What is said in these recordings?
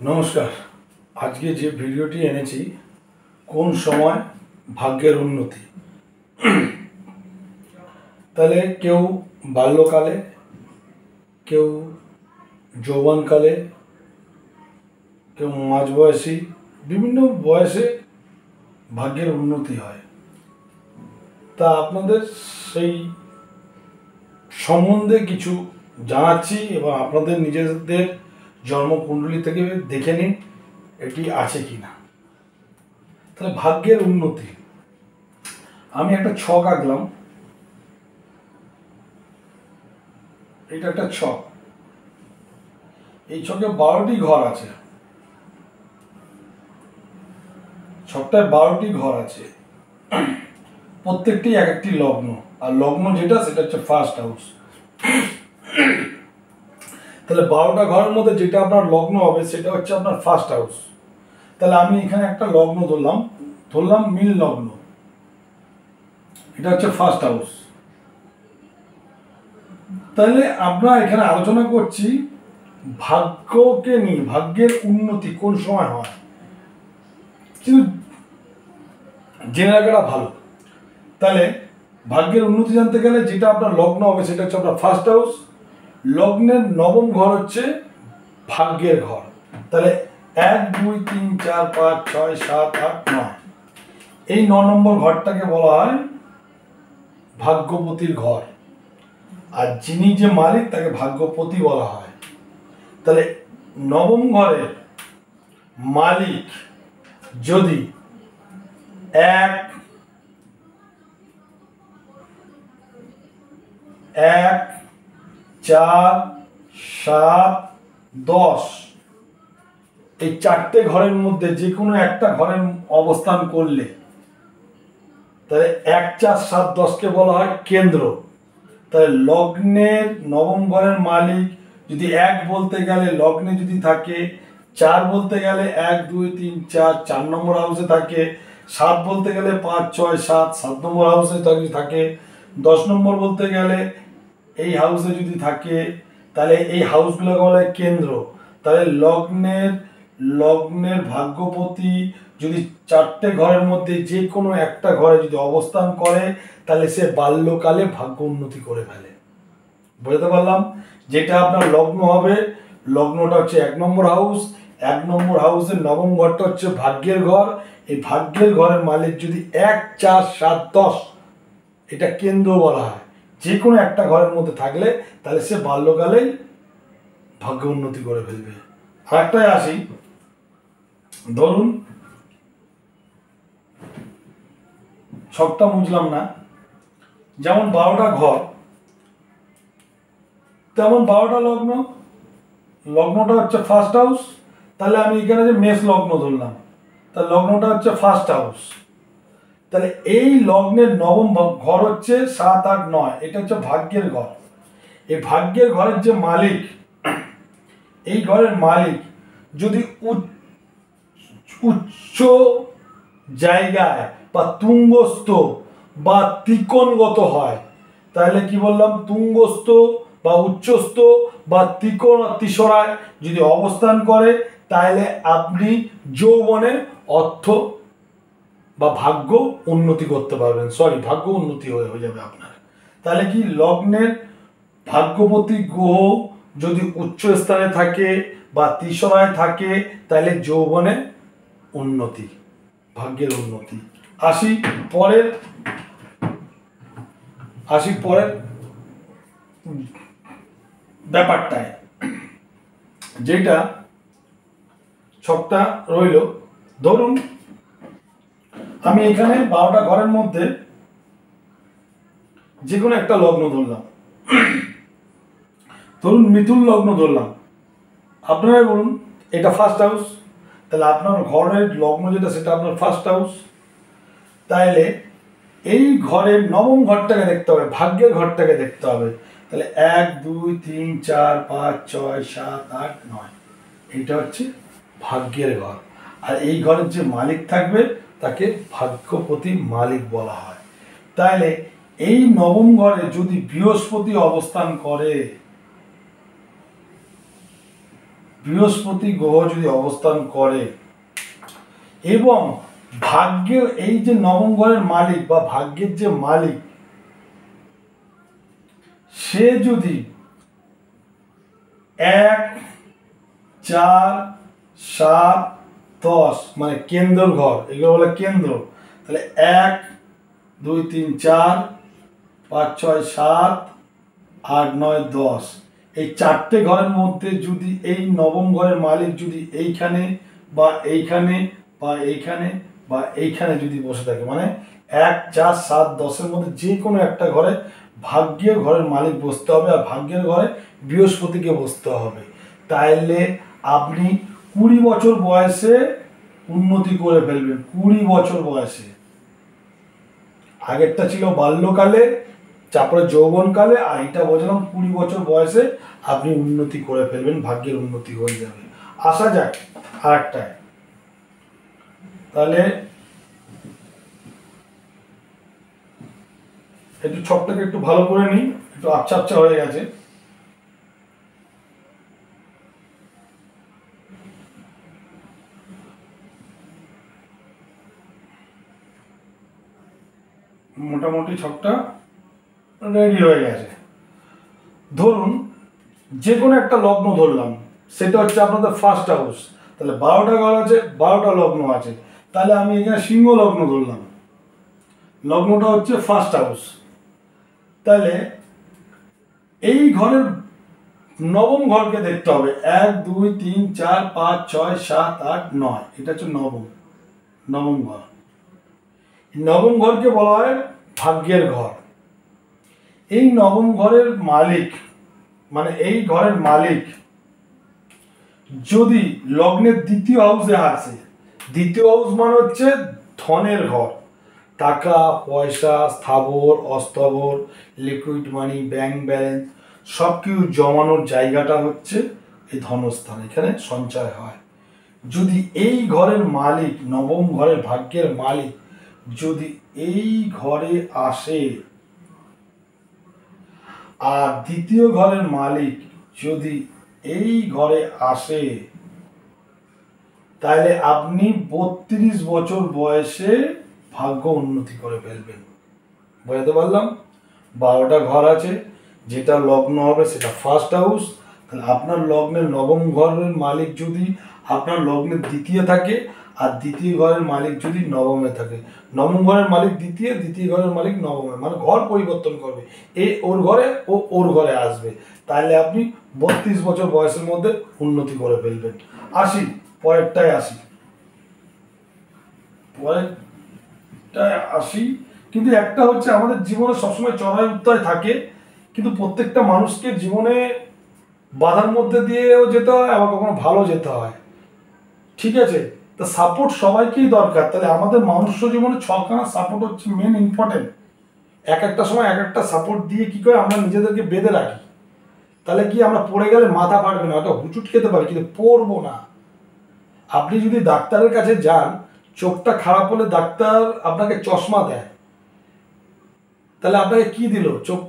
নমস্কার। আজকে যে ভিডিওটি এনেছি কোন সময় ভাগ্যের উন্নতি। তাহলে কেউ বাল্যকালে, কেউ যৌবনকালে, কেউ মাঝবয়সী, বিভিন্ন বয়সে ভাগ্যের উন্নতি হয়। তা আপনাদের সেই সম্বন্ধে কিছু জানাচ্ছি এবং আপনাদের নিজেদের জন্মকুণ্ডলী থেকে দেখে নিন এটি আছে কি না। তাহলে ভাগ্যের উন্নতি, আমি একটা ছক আঁকলাম। এটা একটা ছক, এই ছকে 12টি ঘর আছে। ছকটায় 12টি ঘর আছে, প্রত্যেকটি এক একটি লগ্ন, আর লগ্ন যেটা সেটা হচ্ছে ফার্স্ট হাউস। তাহলে 12টা ঘরের মধ্যে যেটা আপনার লগ্ন হবে সেটা হচ্ছে আপনার ফার্স্ট হাউস। তাহলে আমি এখানে একটা লগ্ন ধরলাম মিল লগ্ন, এটা হচ্ছে ফার্স্ট হাউস। তাহলে আমরা এখানে আলোচনা করছি ভাগ্যকে নিয়ে, ভাগ্যের উন্নতি কোন সময় হয়, কিন্তু জেনে রাখাটা ভালো। তাহলে ভাগ্যের উন্নতি জানতে গেলে যেটা আপনার লগ্ন হবে সেটা হচ্ছে আপনার ফার্স্ট হাউস। লগ্নের নবম ঘর হচ্ছে ভাগ্যের ঘর। তাহলে 1 2 3 4 5 6 7 8 9, এই 9 নম্বর ঘরটাকে বলা হয় ভাগ্যপতির ঘর, আর যিনি যে মালিক তাকে ভাগ্যপতি বলা হয়। তাহলে নবম ঘরের মালিক যদি 1 4 7 10, এই 4টে ঘরের মধ্যে যে কোনো একটা ঘরের অবস্থান করলে তাহলে 1 4 7 10কে বলা হয় কেন্দ্র। তাহলে লগ্নের নবম ঘরের মালিক যদি 1 বলতে গেলে লগ্নে যদি থাকে, 4 বলতে গেলে 1 2 3 4 4 নম্বর হাউসে থাকে, 7 বলতে গেলে 5 6 7 7 নম্বর হাউসে থাকে, 10 নম্বর বলতে গেলে এই হাউসে যদি থাকে, তাহলে এই হাউসগুলোকে বলা হয় কেন্দ্র। তাহলে লগ্নের ভাগ্যপতি যদি 4টে ঘরের মধ্যে যে কোনো একটা ঘরে যদি অবস্থান করে তাহলে সে বাল্যকালে ভাগ্য উন্নতি করে ফেলে। বুঝতে পারলাম? যেটা আপনার লগ্ন হবে, লগ্নটা হচ্ছে 1 নম্বর হাউস, 1 নম্বর হাউসের নবম ঘরটা হচ্ছে ভাগ্যের ঘর। এই ভাগ্যের ঘরের মালিক যদি 1 4 7 10, এটা কেন্দ্র বলা হয়। যে কোনো একটা ঘরের মধ্যে থাকলে তাহলে সে বাল্যকালেই ভাগ্য উন্নতি করে ফেলবে। আরেকটাই আসি, ধরুন ছকটা বুঝলাম না, যেমন 12টা ঘর তেমন 12টা লগ্ন, লগ্নটা হচ্ছে ফার্স্ট হাউস। তাহলে আমি এখানে যে মেষ লগ্ন ধরলাম, তাহলে লগ্নটা হচ্ছে ফার্স্ট হাউস। তাহলে এই লগ্নের নবম ঘর হচ্ছে 7 8 9, এটা হচ্ছে ভাগ্যের ঘর। এই ভাগ্যের ঘরের যে মালিক, এই ঘরের মালিক যদি উচ্চ জায়গায় বা তুঙ্গস্থ বা ত্রিকোণগত হয়, তাহলে কি বললাম, তুঙ্গস্থ বা উচ্চস্থ বা ত্রিশরায় যদি অবস্থান করে তাহলে আপনি যৌবনে অর্থ বা ভাগ্য উন্নতি করতে পারবেন, ভাগ্য উন্নতি হয়ে যাবে আপনার। তাহলে কি লগ্নের ভাগ্যপতি গ্রহ যদি উচ্চ স্থানে থাকে বা ত্রিশরায় থাকে তাহলে যৌবনে উন্নতি, ভাগ্যের উন্নতি। আসি পরের ব্যাপারটায়, যেটা ছকটা রইল। ধরুন আমি এখানে 12টা ঘরের মধ্যে যে কোনো একটা লগ্ন ধরলাম, ধরুন মিথুন লগ্ন ধরলাম। আপনারা বলুন এটা ফার্স্ট হাউস, তাহলে আপনার ঘরের লগ্ন যেটা সেটা আপনার ফার্স্ট হাউস। তাহলে এই ঘরের নবম ঘরটাকে দেখতে হবে, ভাগ্যের ঘরটাকে দেখতে হবে। তাহলে 1 2 3 4 5 6 7 8 9, এইটা হচ্ছে ভাগ্যের ঘর। আর এই ঘরের যে মালিক থাকবে তাকে ভাগ্যপতি মালিক বলা হয়। তাহলে এই নবম ঘরে যদি বৃহস্পতি অবস্থান করে বৃহস্পতি গ্রহ যদি অবস্থান করে এবং ভাগ্যের এই যে নবম ঘরের মালিক বা ভাগ্যের যে মালিক সে যদি 1, 4, 7, 10 মানে কেন্দ্র ঘর, এগুলো বলে কেন্দ্র, তাহলে 1, 2, 3, 4, 5, 6, 7, 8, 9, 10 এই চারটে ঘরের মধ্যে যদি এই নবম ঘরের মালিক যদি এইখানে বা এইখানে বা এইখানে বা এইখানে যদি বসে থাকে, মানে 1, 4, 7, 10-এর মধ্যে যে কোনো একটা ঘরে ভাগ্যের ঘরের মালিক বসতে হবে আর ভাগ্যের ঘরে বৃহস্পতিকে বসতে হবে। তাইলে আপনি 20 বছর বয়সে উন্নতি করে ফেলবেন। 20 বছর বয়সে, আগেরটা ছিল বাল্যকালে, তারপরে যৌবনকালে, আর এটা বলছিলাম 20 বছর বয়সে আপনি উন্নতি করে ফেলবেন, ভাগ্যের উন্নতি হয়ে যাবে। আসা যাক আর একটায়, তাহলে একটু ছকটাকে একটু ভালো করে নিই, একটু আচ্ছা আচ্ছা হয়ে গেছে। মোটামুটি ছকটা রেডি হয়ে গেছে। ধরুন যে কোনো একটা লগ্ন ধরলাম, সেটা হচ্ছে আপনাদের ফার্স্ট হাউস, তাহলে 12টা ঘর আছে, 12টা লগ্ন আছে, তাহলে আমি এখানে সিংহ লগ্ন ধরলাম, লগ্নটা হচ্ছে ফার্স্ট হাউস। তাহলে এই ঘরের নবম ঘরকে দেখতে হবে, 1, 2, 3, 4, 5, 6, 7, 8, 9, এটা হচ্ছে নবম ঘর। নবম ঘরকে বলা হয় ভাগ্যের ঘর। এই নবম ঘরের মালিক, মানে এই ঘরের মালিক যদি লগ্নের দ্বিতীয় হাউসে আসে, দ্বিতীয় হাউস মানে হচ্ছে ধনের ঘর, টাকা পয়সা, স্থাবর অস্থাবর, লিকুইড মানি, ব্যাংক ব্যালেন্স সব কিছু জমানোর জায়গাটা হচ্ছে এই ধনস্থান, এখানে সঞ্চয় হয়। যদি এই ঘরের মালিক, নবম ঘরের ভাগ্যের মালিক যদি এই ঘরে আসে আর দ্বিতীয় ঘরের মালিক যদি এই ঘরে আসে, তাহলে আপনি 32 বছর বয়সে ভাগ্য উন্নতি করে ফেলবেন। বুঝতে পারলাম? 12টা ঘর আছে, যেটা লগ্ন হবে সেটা ফার্স্ট হাউস, তাহলে আপনার লগ্নের নবম ঘরের মালিক যদি আপনার লগ্নের দ্বিতীয় থাকে আর দ্বিতীয় ঘরের মালিক যদি নবমে থাকে, নবম ঘরের মালিক দ্বিতীয়, দ্বিতীয় ঘরের মালিক নবমে, মানে ঘর পরিবর্তন করবে, এ ওর ঘরে ও ওর ঘরে আসবে, তাহলে আপনি 32 বছর বয়সের মধ্যে উন্নতি করে ফেলবেন। আসি পরেরটায় আসি, পরেরটায় আসি। কিন্তু একটা হচ্ছে আমাদের জীবনে সবসময় চড়াই উত্তরায় থাকে, কিন্তু প্রত্যেকটা মানুষকে জীবনে বাধার মধ্যে দিয়েও যেতে হয়, আবার কখনো ভালো যেতে হয়, ঠিক আছে? তা সাপোর্ট সবাইকেই দরকার। তাহলে আমাদের মানুষ্য জীবনে 6খানা সাপোর্ট হচ্ছে মেন ইম্পর্টেন্ট। এক একটা সময় এক একটা সাপোর্ট দিয়ে কি করে আমরা নিজেদেরকে বেঁধে রাখি, তাহলে কি আমরা পড়ে গেলে মাথা ফাটবে না, ওটা হুচুট খেতে পারি কিন্তু পড়বো না। আপনি যদি ডাক্তারের কাছে যান, চোখটা খারাপ হলে ডাক্তার আপনাকে চশমা দেয়, তাহলে আপনাকে কি দিল? চোখ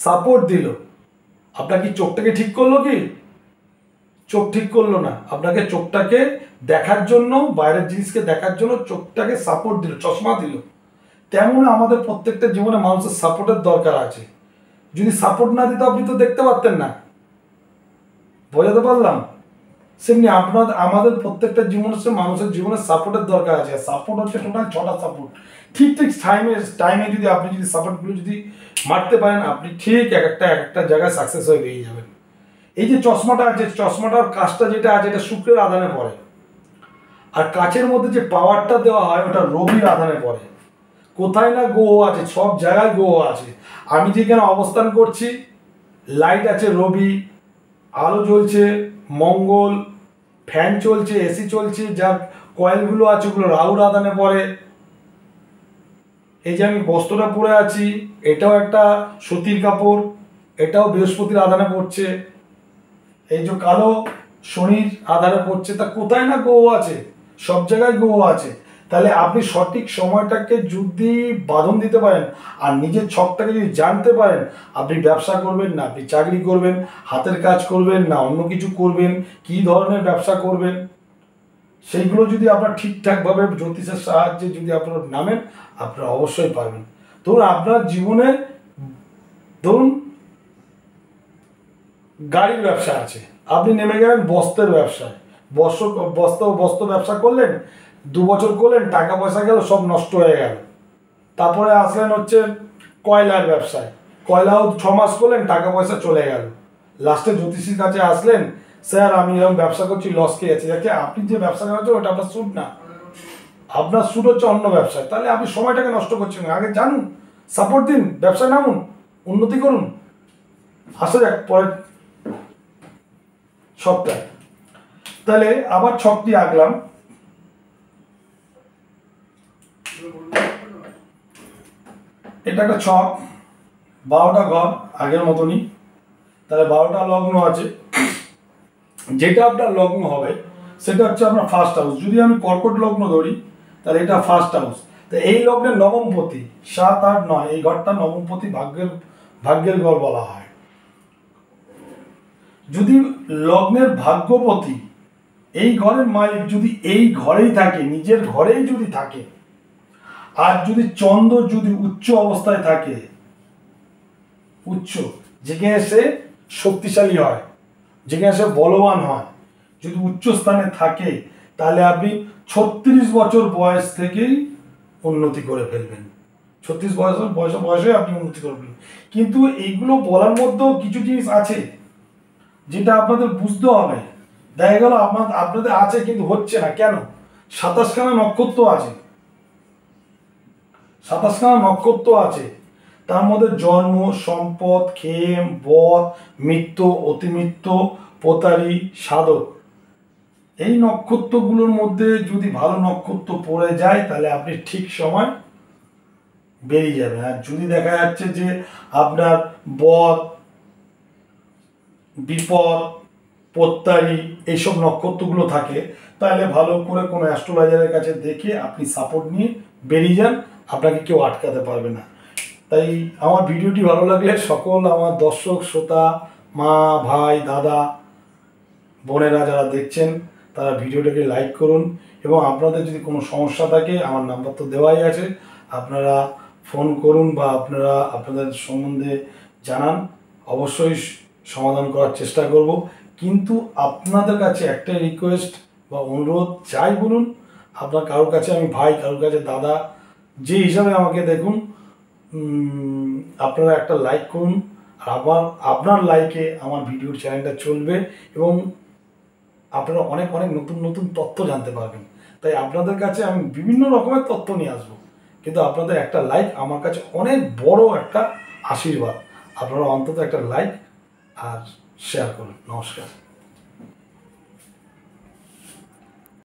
সাপোর্ট দিল। আপনার কি চোখটাকে ঠিক করলো? কি চোখ ঠিক করলো না, আপনাকে চোখটাকে দেখার জন্য, বাইরের জিনিসকে দেখার জন্য চোখটাকে সাপোর্ট দিল, চশমা দিল। তেমন আমাদের প্রত্যেকটা জীবনে মানুষের সাপোর্টের দরকার আছে। যদি সাপোর্ট না দিত আপনি তো দেখতে পারতেন না। বোঝাতে পারলাম? সেমনি আমাদের প্রত্যেকটা মানুষের জীবনে সাপোর্টের দরকার আছে। সাপোর্ট হচ্ছে টোটাল 6টা সাপোর্ট। ঠিক টাইমে যদি আপনি যদি সাপোর্টগুলো যদি মারতে পারেন, আপনি ঠিক এক একটা জায়গায় সাকসেস হয়ে বেরিয়ে যাবেন। এই যে চশমাটা আছে, চশমাটার কাজটা যেটা আছে, এটা শুক্রের আধানে পড়ে, আর কাচের মধ্যে যে পাওয়ারটা দেওয়া হয় ওটা রবির আধানে পড়ে। কোথায় না গ্রহ আছে, সব জায়গায় গ্রহ আছে। আমি যেখানে অবস্থান করছি, লাইট আছে রবি, আলো জ্বলছে মঙ্গল, ফ্যান চলছে, এসি চলছে, যা কয়েলগুলো আছে ওগুলো রাহুর আধানে পড়ে। এই যে আমি বস্ত্রটা পরে আছি, এটাও একটা সুতির কাপড়, এটাও বৃহস্পতির আধানে পড়ছে। এই যে কালো, শনির আধারে পড়ছে। তা কোথায় না গ্রহ আছে, সব জায়গায় গ্রহ আছে। তাহলে আপনি সঠিক সময়টাকে যদি বাঁধন দিতে পারেন আর নিজের ছকটাকে যদি জানতে পারেন, আপনি ব্যবসা করবেন না আপনি চাকরি করবেন, হাতের কাজ করবেন না অন্য কিছু করবেন, কী ধরনের ব্যবসা করবেন, সেইগুলো যদি আপনার ঠিকঠাকভাবে জ্যোতিষের সাহায্যে যদি আপনারা নামেন, আপনারা অবশ্যই পারবেন। ধরুন আপনার জীবনে ধরুন গাড়ির ব্যবসা আছে, আপনি নেমে গেলেন বস্ত্রের ব্যবসায়, বস্ত্র ব্যবসা করলেন, 2 বছর করলেন, টাকা পয়সা গেল, সব নষ্ট হয়ে গেল। তারপরে আসলেন হচ্ছে কয়লার ব্যবসায়, কয়লাও 6 মাস করলেন, টাকা পয়সা চলে গেল। লাস্টে জ্যোতিষীর কাছে আসলেন, স্যার আমি এরকম ব্যবসা করছি, লস খেয়ে যাচ্ছি। দেখে আপনি যে ব্যবসা করছেন ওটা আপনার স্যুট না, আপনার স্যুট হচ্ছে অন্য ব্যবসায়। তাহলে আপনি সময়টাকে নষ্ট করছেন, আগে জানুন, সাপোর্ট দিন, ব্যবসায় নামুন, উন্নতি করুন। আসা যাক পরের ছকটায়। তাহলে আবার ছকটি আঁকলাম। এটা একটা ছক, 12টা ঘর আগের মতনই। তাহলে 12টা লগ্ন আছে, যেটা আপনার লগ্ন হবে সেটা হচ্ছে আপনার ফার্স্ট হাউস। যদি আমি কর্কট লগ্ন ধরি তাহলে এটা ফার্স্ট হাউস। তো এই লগ্নের নবমপতি 7, 8, 9, এই ঘরটা নবমপতি, ভাগ্যের ঘর বলা হয়। যদি লগ্নের ভাগ্যপতি এই ঘরের মালিক যদি এই ঘরেই থাকে, নিজের ঘরেই যদি থাকে, আর যদি চন্দ্র যদি উচ্চ অবস্থায় থাকে, উচ্চ যেখানে সে শক্তিশালী হয়, যেখানে সে বলবান হয়, যদি উচ্চ স্থানে থাকে, তাহলে আপনি 36 বছর বয়স থেকেই উন্নতি করে ফেলবেন। 36 বয়সে আপনি উন্নতি করবেন। কিন্তু এইগুলো বলার মধ্যেও কিছু জিনিস আছে যেটা আপনাদের বুঝতে হবে। দেখা গেল আপনাদের আছে কিন্তু হচ্ছে না কেন? 27খানা নক্ষত্র আছে, 27খানা নক্ষত্র আছে, তার মধ্যে জন্ম, সম্পদ, ক্ষেম, বধ, মৃত্যু, অতিমৃত্যু, পোতারি, সাধক, এই নক্ষত্রগুলোর মধ্যে যদি ভালো নক্ষত্র পড়ে যায় তাহলে আপনি ঠিক সময় বেরিয়ে যাবেন। আর যদি দেখা যাচ্ছে যে আপনার বধ, বিপদ, পোত্তারি এইসব নক্ষত্রগুলো থাকে, তাহলে ভালো করে কোনো অ্যাস্ট্রোলজারের কাছে দেখে আপনি সাপোর্ট নিয়ে বেরিয়ে যান, আপনাকে কেউ আটকাতে পারবে না। তাই আমার ভিডিওটি ভালো লাগলে সকল আমার দর্শক শ্রোতা, মা, ভাই, দাদা, বোনেরা যারা দেখছেন তারা ভিডিওটাকে লাইক করুন। এবং আপনাদের যদি কোনো সমস্যা থাকে, আমার নাম্বার তো দেওয়াই আছে, আপনারা ফোন করুন বা আপনারা আপনাদের সম্বন্ধে জানান, অবশ্যই সমাধান করার চেষ্টা করব। কিন্তু আপনাদের কাছে একটাই রিকোয়েস্ট বা অনুরোধ, যাই বলুন, আপনার কারোর কাছে আমি ভাই, কারোর কাছে দাদা, যে হিসাবে আমাকে দেখুন, আপনারা একটা লাইক করুন। আর আপনার লাইকে আমার ভিডিওর চ্যানেলটা চলবে এবং আপনারা অনেক নতুন নতুন তথ্য জানতে পারবেন। তাই আপনাদের কাছে আমি বিভিন্ন রকমের তথ্য নিয়ে আসবো, কিন্তু আপনাদের একটা লাইক আমার কাছে অনেক বড় একটা আশীর্বাদ। আপনারা অন্তত একটা লাইক আর শেয়ার করুন। নমস্কার।